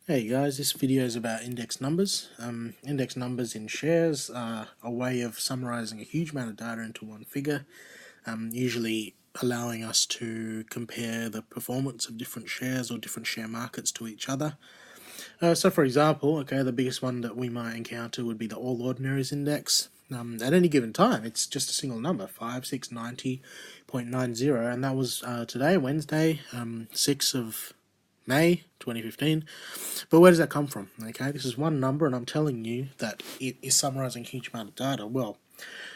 Hey guys, this video is about index numbers. Index numbers in shares are a way of summarizing a huge amount of data into one figure, usually allowing us to compare the performance of different shares or different share markets to each other. So for example, the biggest one that we might encounter would be the All Ordinaries Index. At any given time, it's just a single number, 5690.90, and that was today, Wednesday, 6th of May 2015. But where does that come from? This is one number, and I'm telling you that it is summarizing a huge amount of data. Well,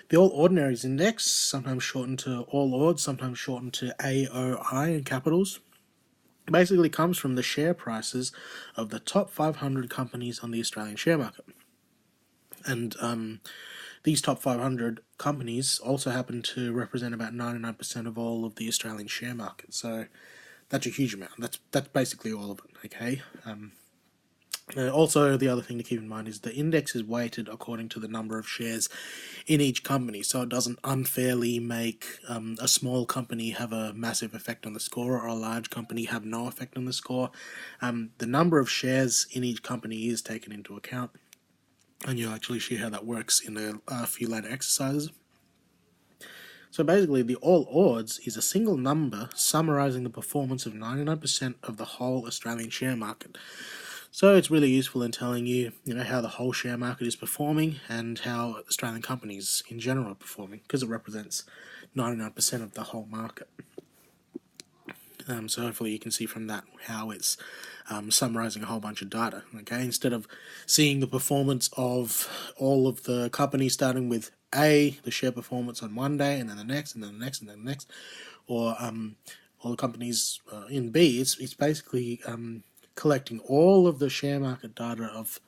the All Ordinaries Index, sometimes shortened to All Ords, sometimes shortened to AOI in capitals, basically comes from the share prices of the top 500 companies on the Australian share market. And these top 500 companies also happen to represent about 99% of all of the Australian share market. So that's a huge amount. That's basically all of it. Also, the other thing to keep in mind is the index is weighted according to the number of shares in each company, so it doesn't unfairly make a small company have a massive effect on the score or a large company have no effect on the score. The number of shares in each company is taken into account, and you'll actually see how that works in a few later exercises. So basically, the All Ords is a single number summarizing the performance of 99% of the whole Australian share market. So it's really useful in telling you, how the whole share market is performing and how Australian companies in general are performing, because it represents 99% of the whole market. So hopefully you can see from that how it's summarizing a whole bunch of data. Instead of seeing the performance of all of the companies starting with A, the share performance on one day, and then the next, and then the next, and then the next, or all the companies in B, it's basically collecting all of the share market data of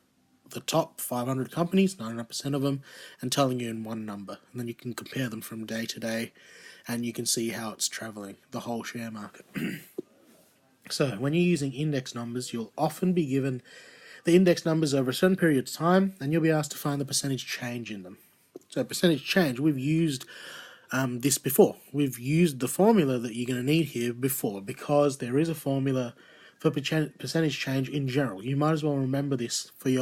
the top 500 companies, 99% of them, and telling you in one number. And then you can compare them from day to day, and you can see how it's traveling, the whole share market. So when you're using index numbers, you'll often be given the index numbers over a certain period of time, and you'll be asked to find the percentage change in them. So percentage change, we've used this before. We've used the formula that you're going to need here before, because there is a formula for percentage change in general. You might as well remember this for the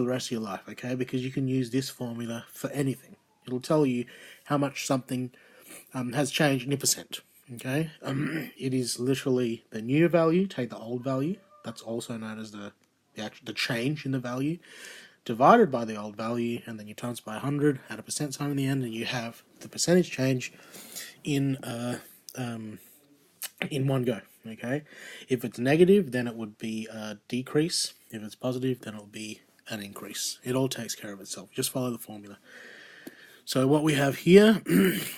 rest of your life, because you can use this formula for anything. It'll tell you how much something has changed in a percent. It is literally the new value, take the old value, that's also known as the change in the value, divided by the old value, and then you times by 100, add a percent sign in the end, and you have the percentage change in one go. If it's negative, then it would be a decrease. If it's positive, then it will be an increase. It all takes care of itself. Just follow the formula. So what we have here,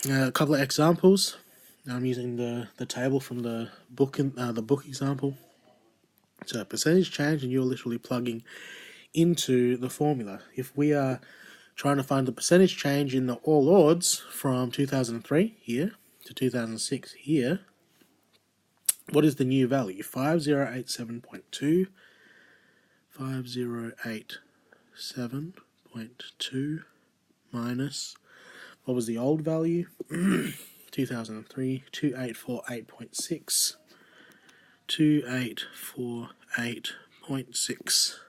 a couple of examples. I'm using the table from the book example. So percentage change, and you're literally plugging into the formula. If we are trying to find the percentage change in the All Ords from 2003 here to 2006 here, what is the new value? 5087.2. 5087.2 minus, what was the old value? 2003, 2848.6. 2848.6.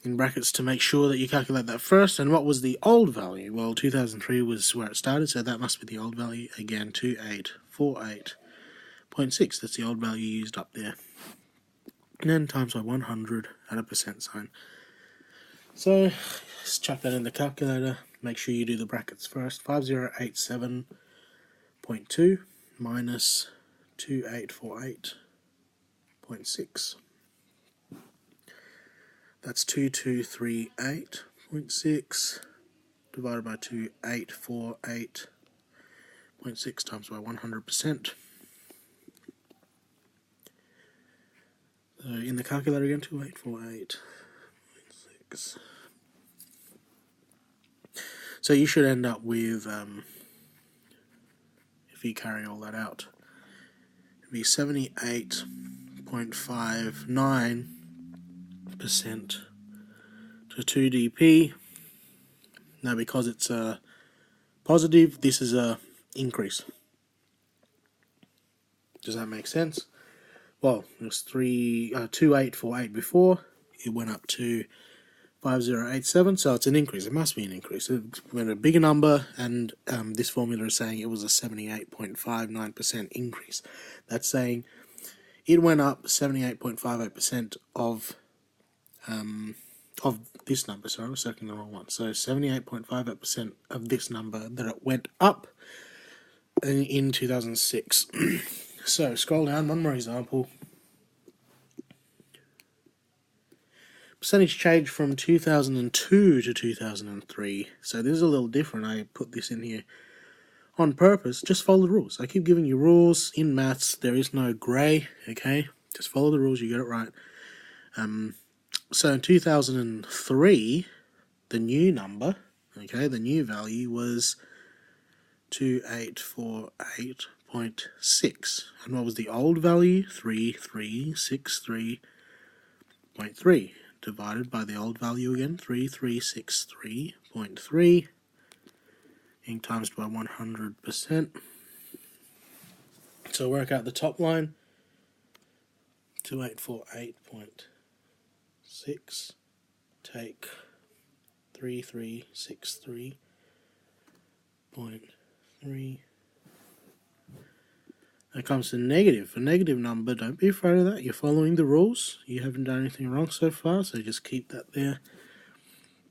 In brackets to make sure that you calculate that first. And what was the old value? Well, 2003 was where it started, so that must be the old value. Again, 2848.6. That's the old value used up there. And then times by 100 at a percent sign. So just chuck that in the calculator. Make sure you do the brackets first. 5087.2 minus 2848.6. That's 2238.6 divided by 2848.6 times by 100%. So in the calculator again, 2848.6. So you should end up with, if you carry all that out, it'd be 78.59% to 2dp. Now because it's a positive, this is a increase. Does that make sense? well, it was 2848 before. It went up to 5087, so it's an increase. It must be an increase. It went a bigger number, and this formula is saying it was a 78.59% increase. That's saying it went up 78.58% of this number. Sorry, I was circling the wrong one. So 78.58% of this number that it went up in 2006. So scroll down, one more example. Percentage change from 2002 to 2003. So this is a little different. I put this in here on purpose. Just follow the rules. I keep giving you rules. In maths, there is no grey, okay? Just follow the rules, you get it right. So in 2003, the new number, okay, the new value was 2848.6. And what was the old value? 3363.3. Divided by the old value again, 3363.3, being times by 100%. So work out the top line, 2848.6, take 3363.3. That comes to negative. A negative number, don't be afraid of that. You're following the rules. You haven't done anything wrong so far, so just keep that there.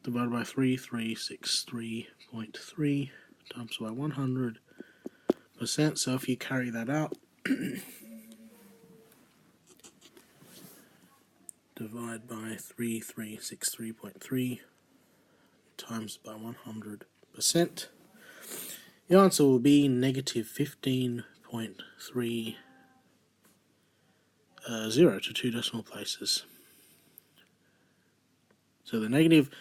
Divided by 3363.3 times by 100%. So if you carry that out, divide by 3363.3 times by 100%, the answer will be negative 15.30 to 2 decimal places. So the negative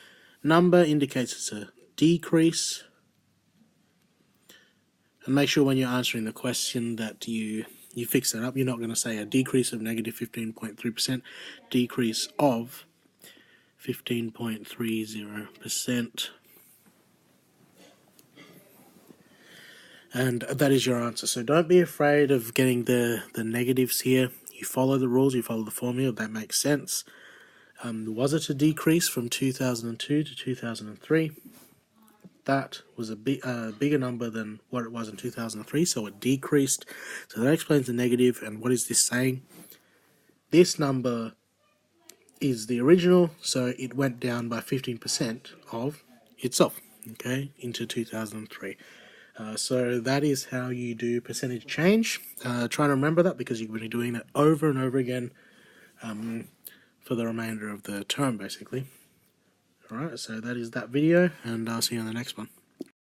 number indicates it's a decrease. And make sure when you're answering the question that you fix that up. You're not going to say a decrease of negative 15.3%, decrease of 15.30%. And that is your answer. So don't be afraid of getting the negatives here. You follow the rules, you follow the formula, that makes sense. Was it a decrease from 2002 to 2003? That was a bigger number than what it was in 2003, so it decreased. So that explains the negative. And what is this saying? This number is the original, so it went down by 15% of itself, okay, into 2003. So that is how you do percentage change. Try to remember that because you're going to be doing that over and over again for the remainder of the term, basically. Alright, so that is that video, and I'll see you on the next one.